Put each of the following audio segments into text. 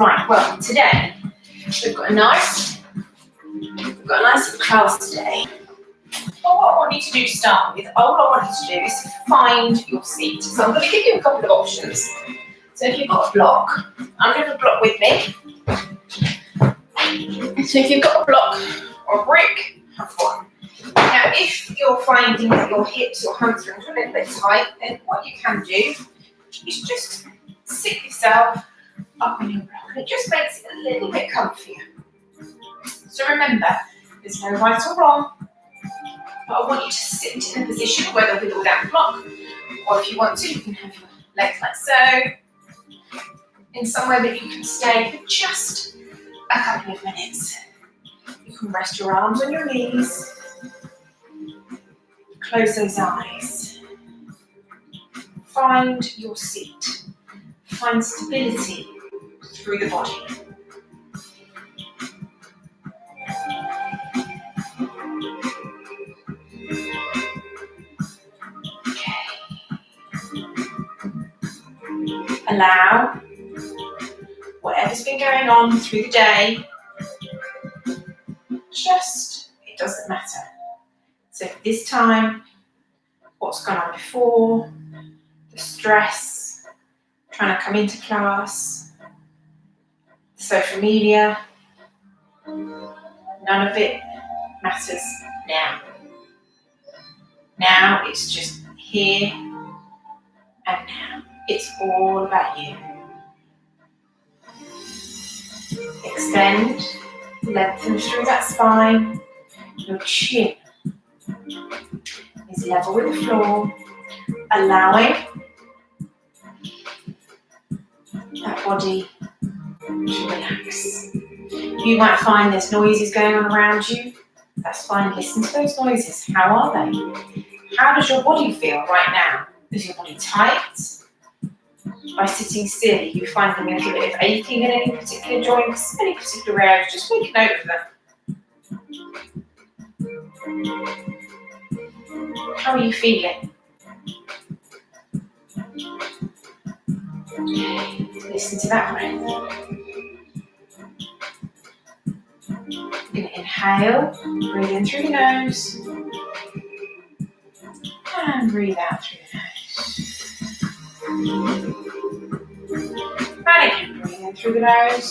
Right, well, today we've got a nice class today. Well, what I want you to do to start with, all I want you to do is find your seat. So I'm going to give you a couple of options. So if you've got a block, I'm going to have a block with me. So if you've got a block or a brick, have one. Now, if you're finding that your hips or hamstrings are a little bit tight, then what you can do is just sit yourself up on your block. And it just makes it a little bit comfier. So remember, there's no right or wrong, but I want you to sit in a position, whether with or without a block, or if you want to, you can have your legs like so, in somewhere that you can stay for just a couple of minutes. You can rest your arms on your knees, close those eyes, find your seat, find stability through the body. Allow whatever's been going on through the day, it doesn't matter. So this time, what's gone on before, the stress, trying to come into class, social media, none of it matters now. Now it's just here and now. It's all about you. Extend, lengthen through that spine. Your chin is level with the floor, allowing that body to relax. You might find there's noises going on around you. That's fine. Listen to those noises. How are they? How does your body feel right now? Is your body tight? By sitting still, you find a little bit of aching in any particular joints, any particular areas, just make a note of them. How are you feeling? Listen to that breath. You're going to inhale, breathe in through the nose, and breathe out through the nose. And again, breathe in through the nose,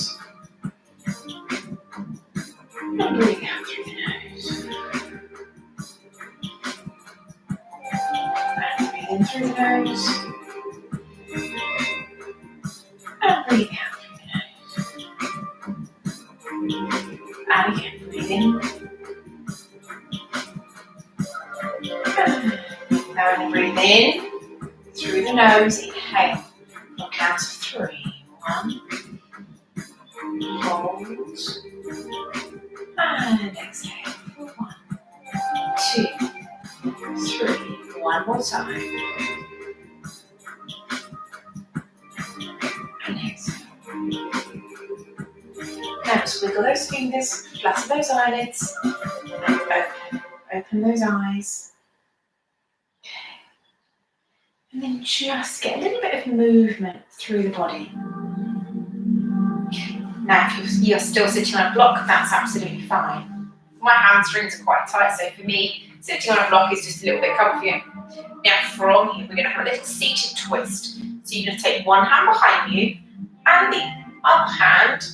and breathe out through the nose. And breathe in through the nose, and breathe out through the nose. And again, breathe in. Now when you breathe in, through the nose, inhale. We'll count to 3. 1, hold, and exhale. 1, 2, 3. One more time. And exhale. Now just wiggle those fingers, flatten those eyelids, and open those eyes. And then just get a little bit of movement through the body. Now, if you're still sitting on a block, that's absolutely fine. My hamstrings are quite tight, so for me, sitting on a block is just a little bit comfier. Now, from here, we're going to have a little seated twist. So you're going to take one hand behind you and the other hand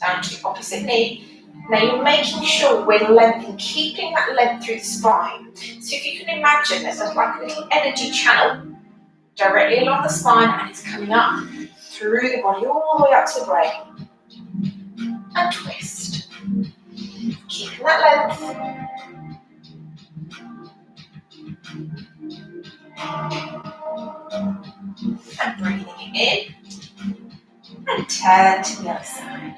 down to the opposite knee. Now you're making sure we're lengthening, keeping that length through the spine. So if you can imagine there's like a little energy channel directly along the spine and it's coming up through the body all the way up to the brain. And twist. Keeping that length. And breathing it in. And turn to the other side.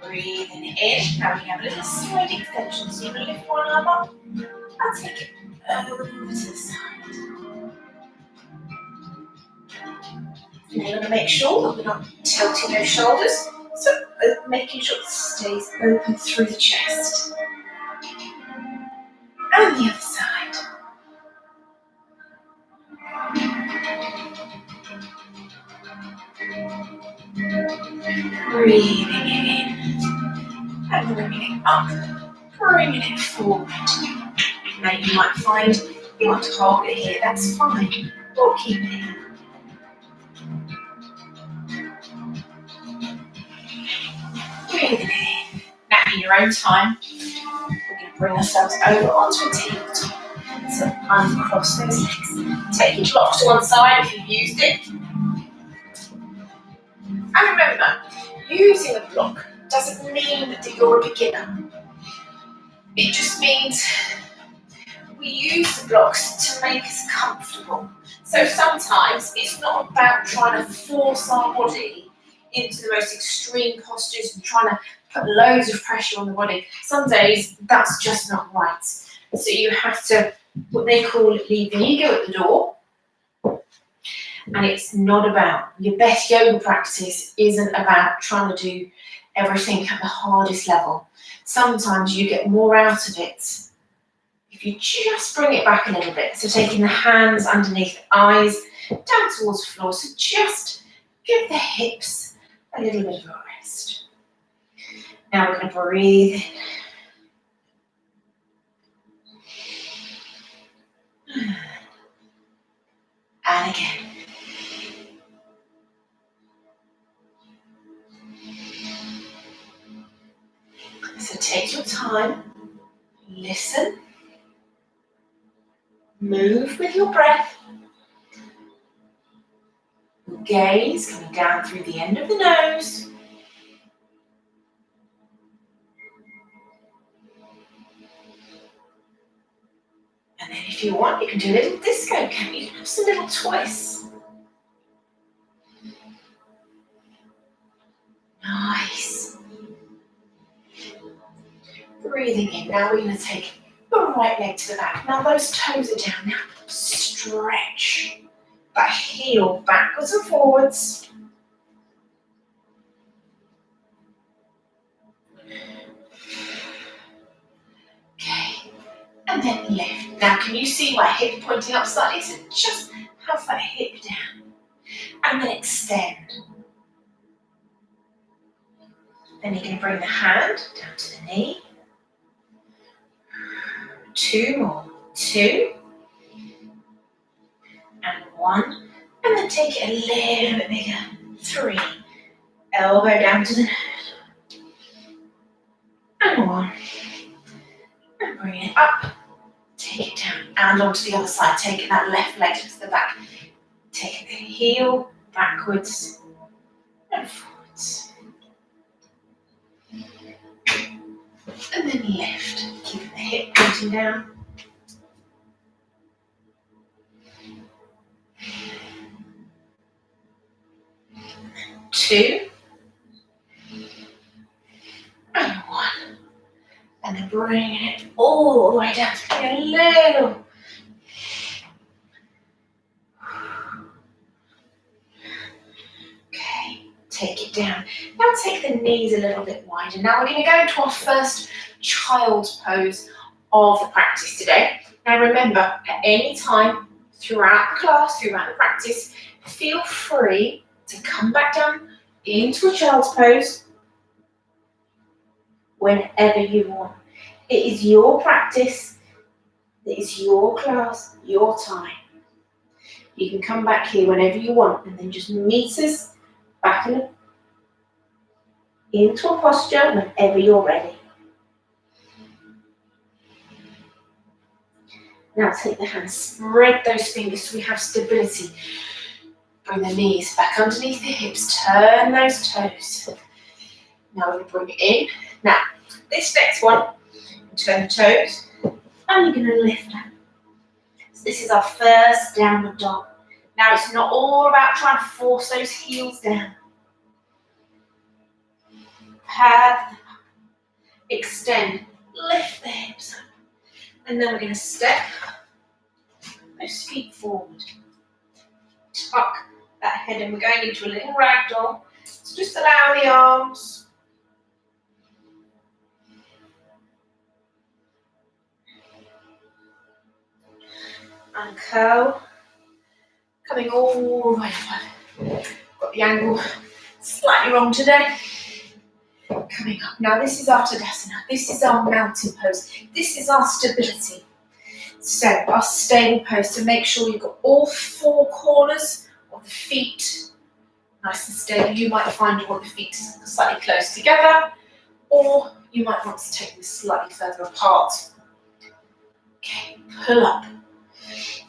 Breathing in. Now we have a little side extension. So you're going to lift one arm up and take it over to the side. Now you're going to make sure that we're not tilting those shoulders. So making sure it stays open through the chest. And the other side. Breathing in and bringing it up, bringing it forward. Now you might find you want to hold it here, that's fine, or keep it here. Breathing in. Now in your own time, we're going to bring ourselves over onto a tabletop. So uncross those legs. Take your block to one side if you've used it. And remember, using a block doesn't mean that you're a beginner. It just means we use the blocks to make us comfortable. So sometimes it's not about trying to force our body into the most extreme postures and trying to put loads of pressure on the body. Some days that's just not right. So you have to, what they call, leave the ego at the door. And it's not about, your best yoga practice isn't about trying to do everything at the hardest level. Sometimes you get more out of it if you just bring it back a little bit. So taking the hands underneath the eyes, down towards the floor. So just give the hips a little bit of a rest. Now we're going to breathe in. And again. So take your time, listen, move with your breath, gaze coming down through the end of the nose. And then if you want, you can do a little disco, can you? Have some little twists. Nice. Breathing in. Now we're going to take the right leg to the back. Now those toes are down. Now stretch that heel backwards and forwards. Okay. And then lift. Now can you see my hip pointing up slightly? So just have that hip down. And then extend. Then you can bring the hand down to the knee. 2 more. 2. And 1. And then take it a little bit bigger. 3. Elbow down to the nose. And 1. And bring it up. Take it down. And onto the other side. Taking that left leg to the back. Taking the heel backwards and forwards. And then lift, keeping the hip pointing down. And 2. And 1. And then bringing it all the way down. A little. Okay, take it down. Now take the knees a little bit wider. Now we're going to go into our first child's pose of the practice today. Now remember, at any time throughout the class, throughout the practice, feel free to come back down into a child's pose whenever you want. It is your practice, it is your class, your time. You can come back here whenever you want and then just meet us back into a posture whenever you're ready. Now take the hands, spread those fingers so we have stability. Bring the knees back underneath the hips, turn those toes. Now we're going to bring it in. Now, this next one, turn the toes, and you're going to lift up. So this is our first downward dog. Now it's not all about trying to force those heels down. Path, extend, lift the hips up. And then we're going to step those feet forward. Tuck that head and we're going into a little ragdoll. So just allow the arms and curl, coming all the way up. Got the angle slightly wrong today. Coming up. Now this is our Tadasana. This is our mountain pose. This is our stability. So our stable pose, to make sure you've got all four corners of the feet nice and stable. You might find you want the feet slightly close together, or you might want to take them slightly further apart. Okay, pull up,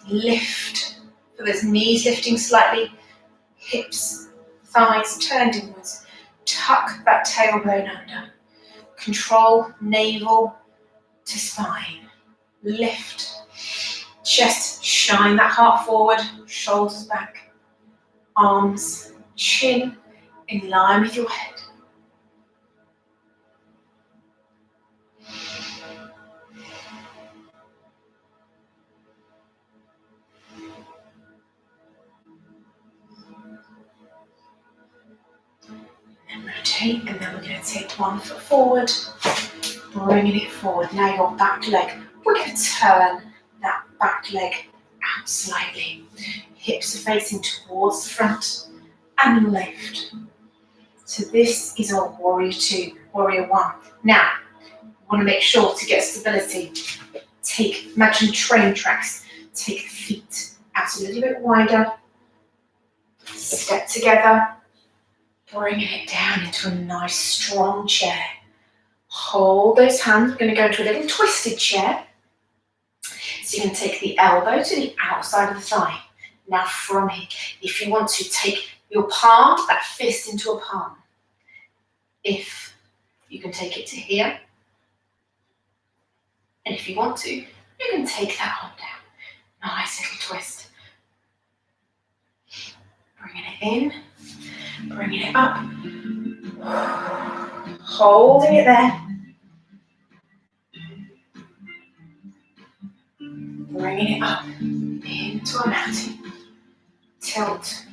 lift. For those knees lifting slightly, hips, thighs turned inwards. Tuck that tailbone under. Control navel to spine. Lift. Chest, shine that heart forward. Shoulders back. Arms, chin in line with your head. And rotate, and then we're going to take 1 foot forward, bringing it forward. Now your back leg, we're going to turn that back leg out slightly. Hips are facing towards the front and lift. So this is our warrior 2, warrior 1. Now, we want to make sure to get stability. Imagine train tracks. Take the feet out a little bit wider. Step together. Bringing it down into a nice strong chair. Hold those hands. We're going to go into a little twisted chair. So you're going to take the elbow to the outside of the thigh. Now from here, if you want to, take your palm, that fist into a palm. If you can take it to here. And if you want to, you can take that arm down. Nice little twist. Bringing it in. Bringing it up, holding it there, bringing it up into a mountain, tilt,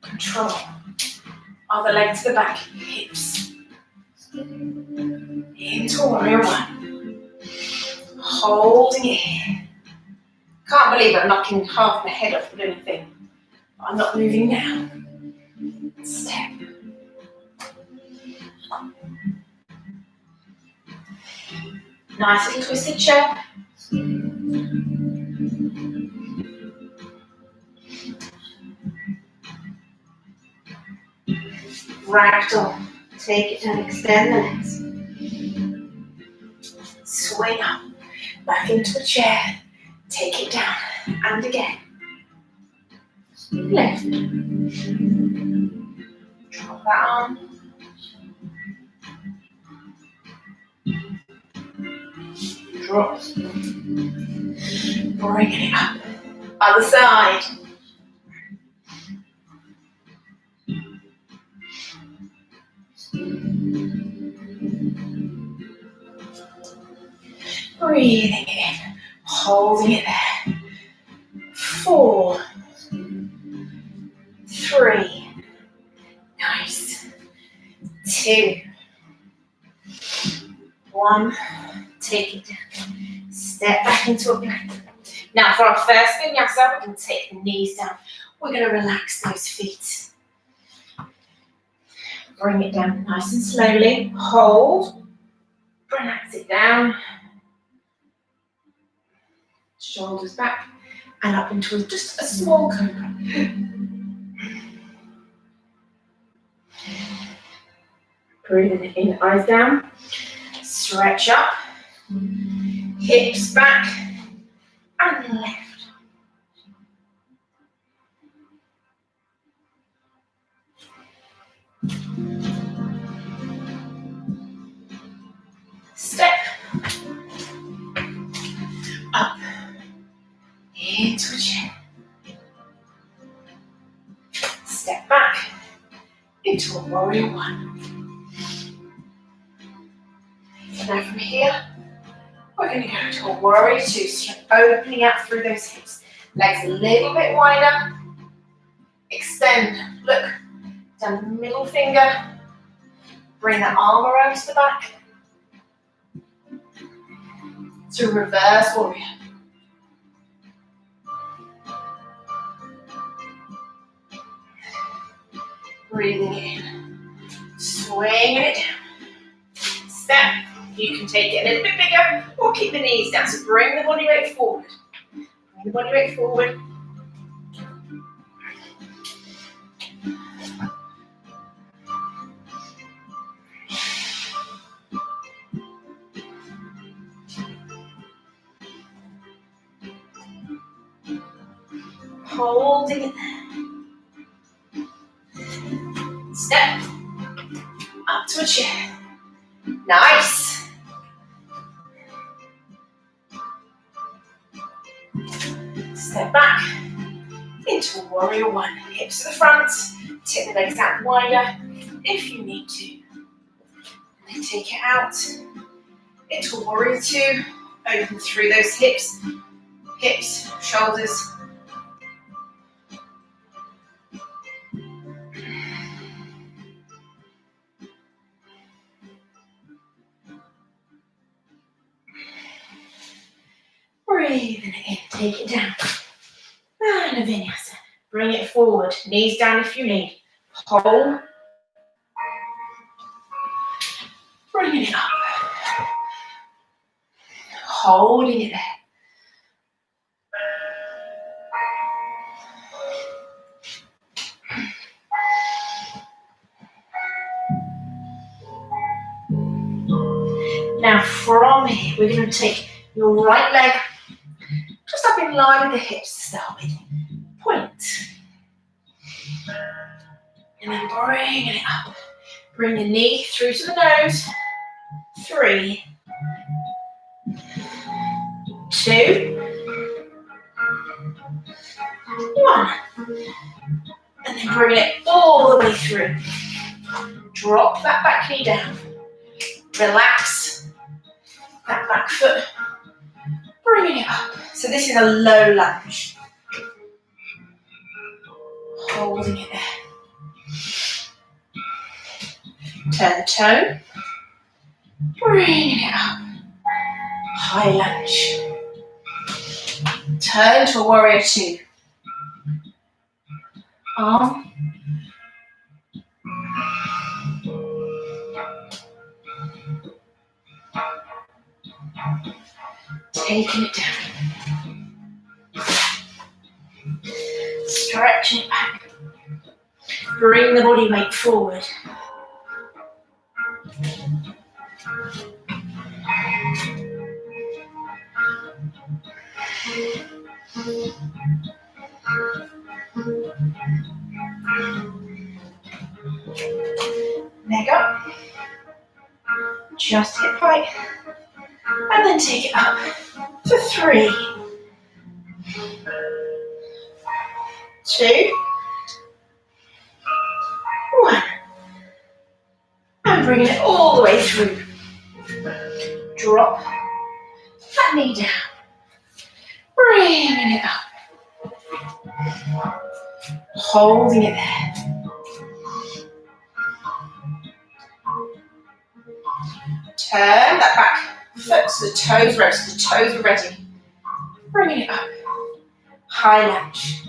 control, other leg to the back, hips, into warrior 1, holding it here. Can't believe I'm knocking half my head off with anything. I'm not moving now. Step. Nice little twisted chair. Ragdoll. Take it and extend the legs. Swing up. Back into a chair. Take it down. And again. Lift. Drop that arm. Drop. Bringing it up. Other side. Breathing in. Holding it there. 4. 3. Nice. 2. 1. Take it down. Step back into a plank. Now for our first vinyasa, we're going to take the knees down. We're going to relax those feet. Bring it down nice and slowly. Hold. Relax it down. Shoulders back and up into just a small cobra. Breathing in, eyes down. Stretch up. Hips back and lift. Step up into a chair. Step back into a warrior 1. So now from here, we're going to go to a warrior 2. So you're opening out through those hips. Legs a little bit wider. Extend. Look Down the middle finger. Bring that arm around to the back. To reverse warrior. Breathing in. Swinging it down. Step. You can take it a little bit bigger or keep the knees down. So bring the body weight forward. Bring the body weight forward. Holding it there. Step up to a chair. Nice. Step back into warrior one. Hips to the front. Tip the legs out wider if you need to. And then take it out into warrior two. Open through those hips, shoulders. Breathing it in, take it down. And a vinyasa. Bring it forward, knees down if you need. Hold. Bringing it up. Holding it there. Now from here, we're going to take your right leg just up in line with the hips to start with. Point. And then bringing it up. Bring the knee through to the nose. 3, 2, 1. And then bring it all the way through. Drop that back knee down. Relax that back foot. Bringing it up. So this is a low lunge. Holding it there. Turn the toe. Bringing it up. High lunge. Turn to a warrior two. Arm. Taking it down. Stretching it back. Bring the body weight forward. Leg up. Just hip height. And then take it up for 3, 2, 1. And bringing it all the way through. Drop that knee down. Bringing it up. Holding it there. Turn that back foot so the toes rest, the toes are ready. Bringing it up. High lunge.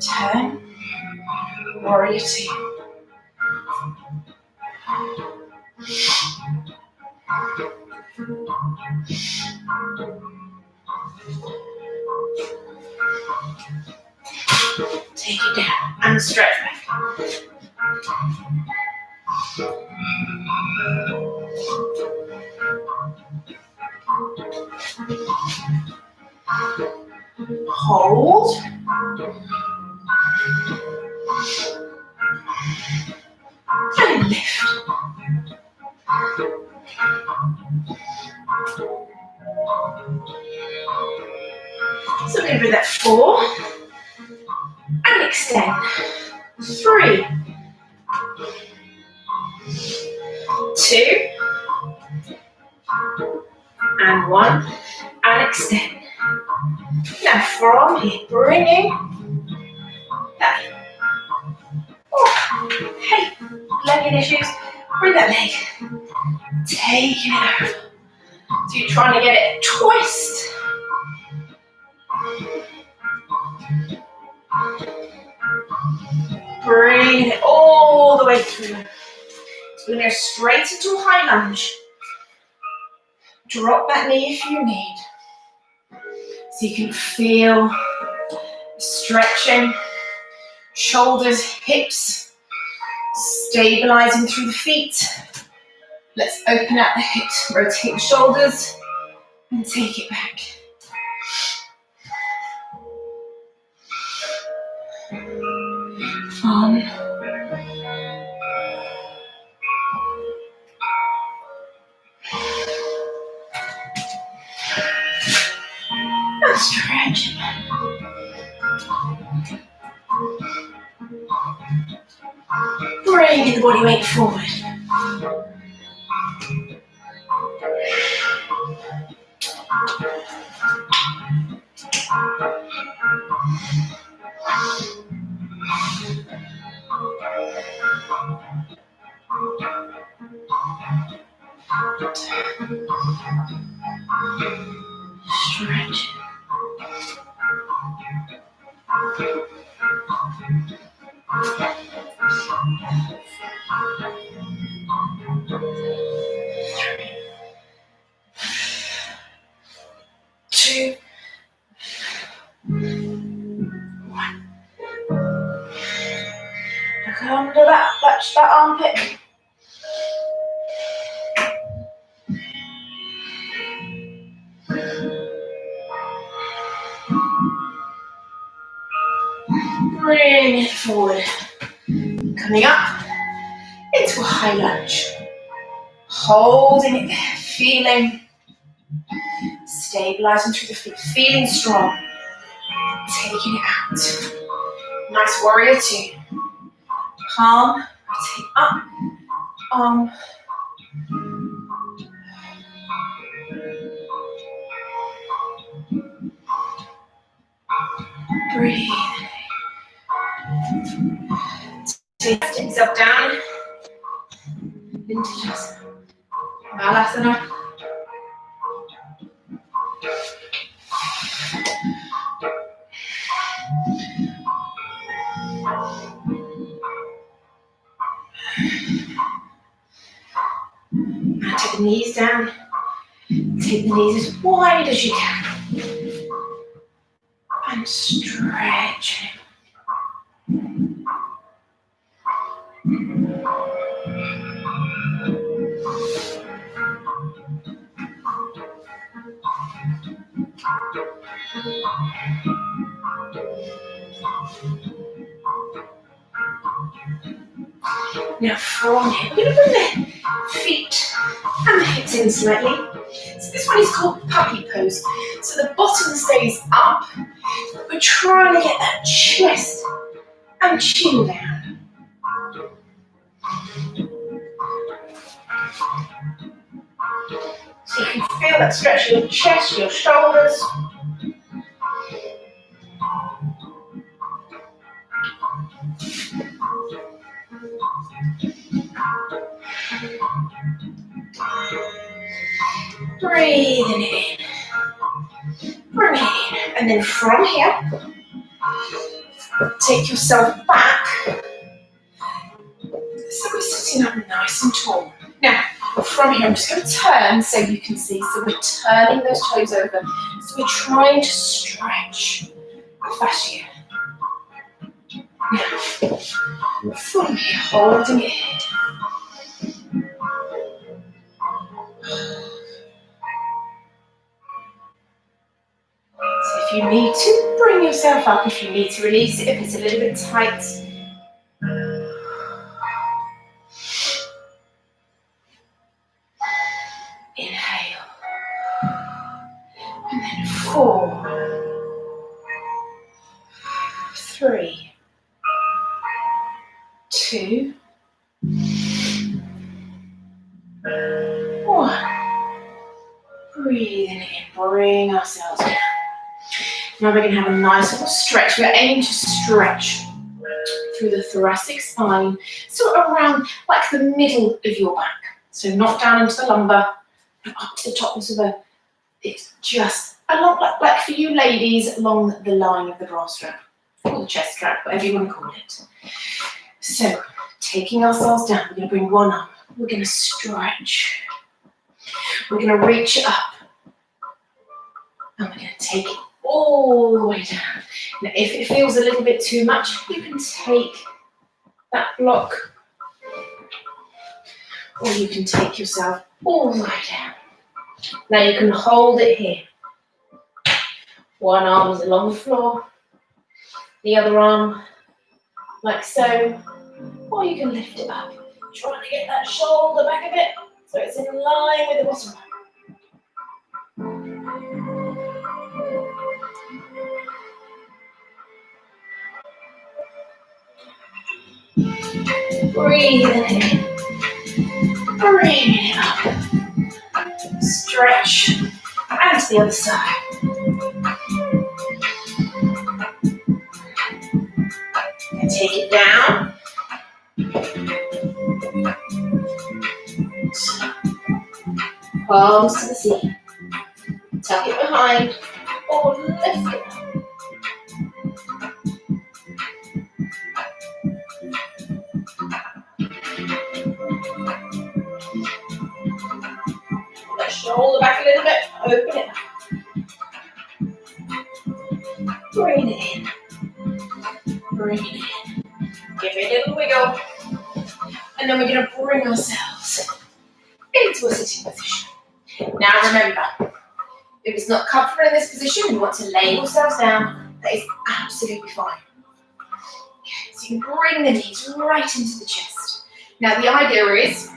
Turn. Warrior two. Take it down and stretch back. Hold. And lift. So we're going to do that 4 and extend. 3, 2 and 1 and extend. Now from here, bringing that. Oh, hey, leg issues. Bring that leg. Taking it out. So you're trying to get it twist. Bring it all the way through. So we're going to go straight into a high lunge. Drop that knee if you need. So you can feel stretching, shoulders, hips, stabilizing through the feet. Let's open out the hips, rotate the shoulders, and take it back. On. And stretch. Bring the body weight forward. Stretch. 2, 1. Look under that, touch that armpit. Bring it forward. Coming up into a high lunge. Holding it there, feeling, stabilizing through the feet, feeling strong. Taking it out. Nice warrior 2. Palm, rotate up, arm. Breathe. Take yourself down into just Balasana. And take the knees down. Take the knees as wide as you can. And stretch. Now from here, we're going to bring the feet and the hips in slightly. So this one is called puppy pose. So the bottom stays up, but we're trying to get that chest and chin down. So you can feel that stretch in your chest, your shoulders. Breathing it in, bring it in, and then from here, take yourself back. So we're sitting up nice and tall. Now, from here, I'm just going to turn so you can see. So we're turning those toes over. So we're trying to stretch the fascia. Now, from here, holding it. So if you need to, bring yourself up. If you need to release it, if it's a little bit tight. Inhale. And then 4, 3, 2, 1. Breathing in, bring ourselves down. Now we're going to have a nice little stretch. We're aiming to stretch through the thoracic spine, sort of around like the middle of your back. So not down into the lumbar, but up to the top of the, it's just along, like for you ladies, along the line of the bra strap, or the chest strap, whatever you want to call it. So taking ourselves down, we're going to bring one arm, we're going to stretch, we're going to reach up, and we're going to take it all the way down. Now, if it feels a little bit too much, you can take that block, or you can take yourself all the way down. Now you can hold it here. One arm is along the floor, the other arm like so, or you can lift it up, trying to get that shoulder back a bit so it's in line with the bottom back. Breathing in, bringing it up, stretch, and to the other side. And take it down. Palms to the seat. Tuck it behind, or lift it up. Shoulder back a little bit, open it up. Bring it in. Bring it in. Give it a little wiggle. And then we're going to bring ourselves into a sitting position. Now remember, if it's not comfortable in this position, you want to lay yourselves down. That is absolutely fine. Okay, so you bring the knees right into the chest. Now the idea is,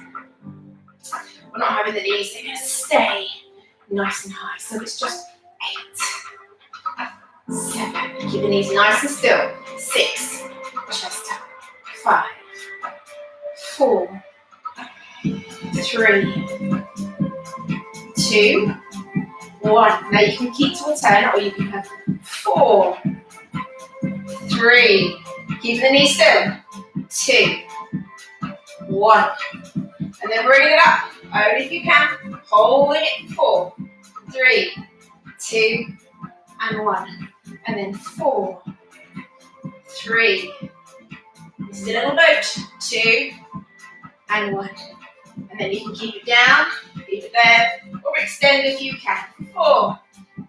we're not having the knees, they're going to stay nice and high. So it's just 8, 7, keep the knees nice and still. 6, chest up. 5, 4, 3, 2, 1. Now you can keep to a 10, or you can have 4, 3, keep the knees still. 2, 1. And then bring it up. Only if you can, holding it. 4, 3, 2, and 1. And then 4, 3, still a little boat. 2, and 1. And then you can keep it down, keep it there, or extend if you can. 4,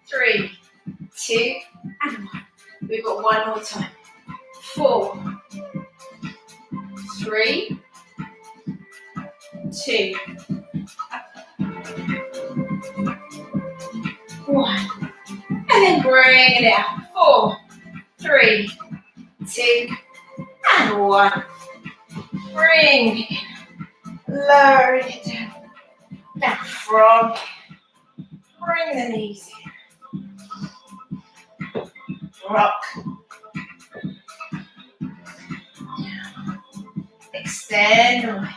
3, 2, and 1. We've got one more time. 4, 3, 2, 1. And then bring it down. 4, 3, 2, and 1. Bring it in. Lowering it down. Now from here, bring the knees in. Rock. Extend away.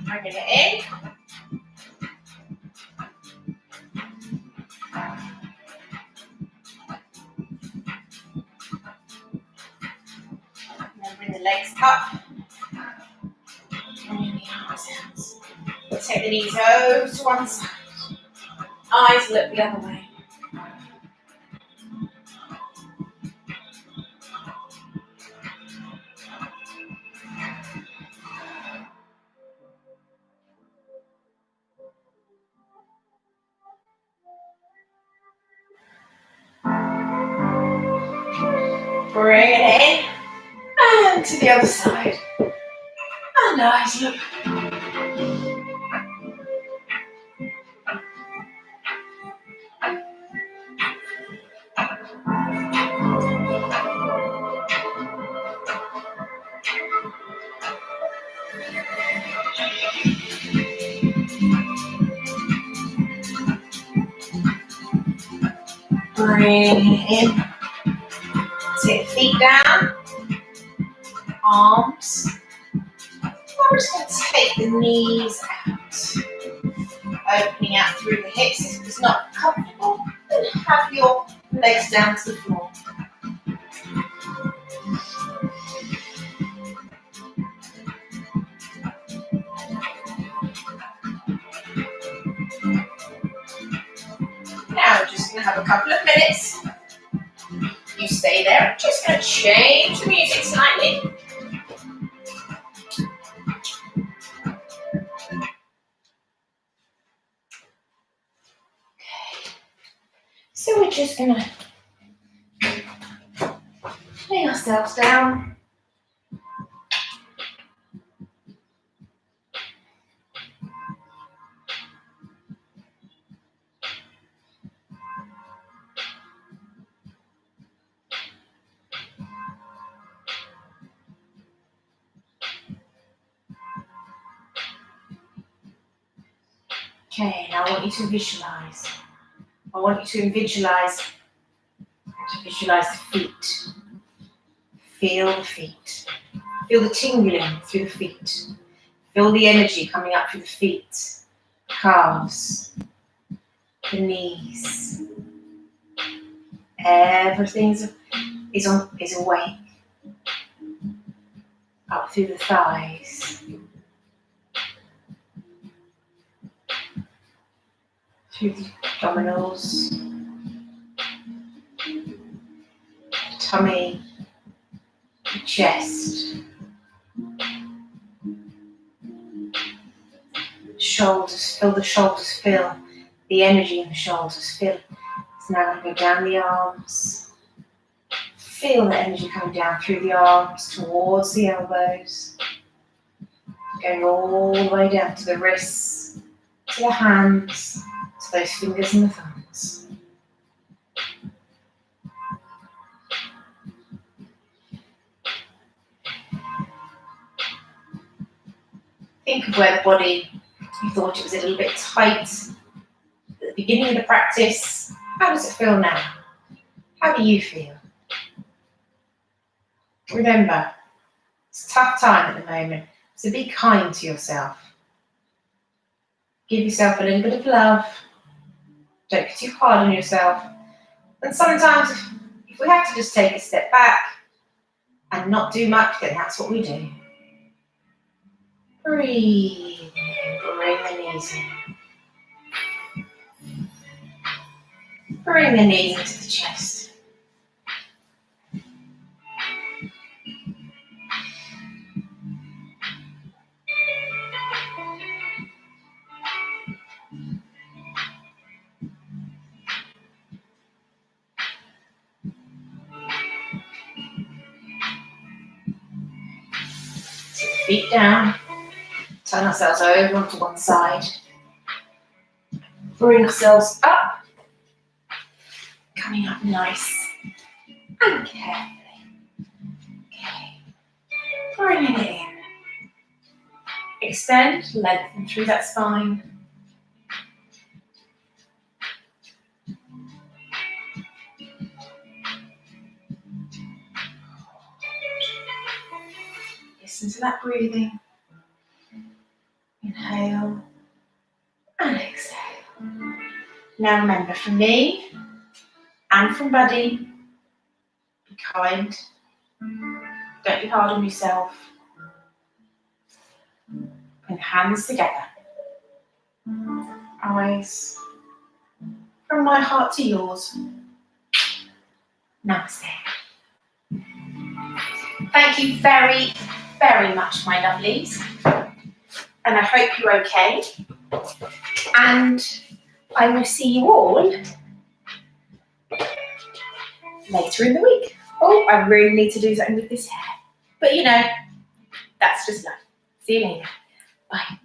Bring it in. And then bring the legs up. Bring the arms out. Take the knees over to one side. Eyes look the other way. Bring it in, and to the other side. And eyes look. Bring it in. Take the feet down, arms. We're just going to take the knees out. opening out through the hips. If it's not comfortable, then have your legs down to the floor. Now we're just going to have a couple of minutes. You stay there. I'm just going to change the music slightly. So we're just going to lay ourselves down. Okay, now I want you to visualize. I want you to visualize the feet. Feel the feet. Feel the tingling through the feet. Feel the energy coming up through the feet, calves, the knees. Everything is awake. Up through the thighs. Through the abdominals, the tummy, the chest, shoulders. Feel the shoulders, feel the energy in the shoulders. Feel it's now going to go down the arms. Feel the energy coming down through the arms towards the elbows, going all the way down to the wrists, to the hands, to those fingers and the thumbs. Think of where the body, you thought it was a little bit tight at the beginning of the practice. How does it feel now? How do you feel? Remember, it's a tough time at the moment, so be kind to yourself. Give yourself a little bit of love. Don't be too hard on yourself. And sometimes, if we have to just take a step back and not do much, then that's what we do. Breathe. Bring the knees in. Bring the knees into the chest. Feet down, turn ourselves over onto one side, bring ourselves up, coming up nice and carefully. Okay, bringing it in. Extend, lengthen through that spine. Listen to that breathing. Inhale and exhale. Now remember, from me and from Buddy, be kind. Don't be hard on yourself. Bring hands together. Eyes from my heart to yours. Namaste. Thank you very, very much, my lovelies. And I hope you're okay. And I will see you all later in the week. Oh, I really need to do something with this hair. But you know, that's just life. See you later. Bye.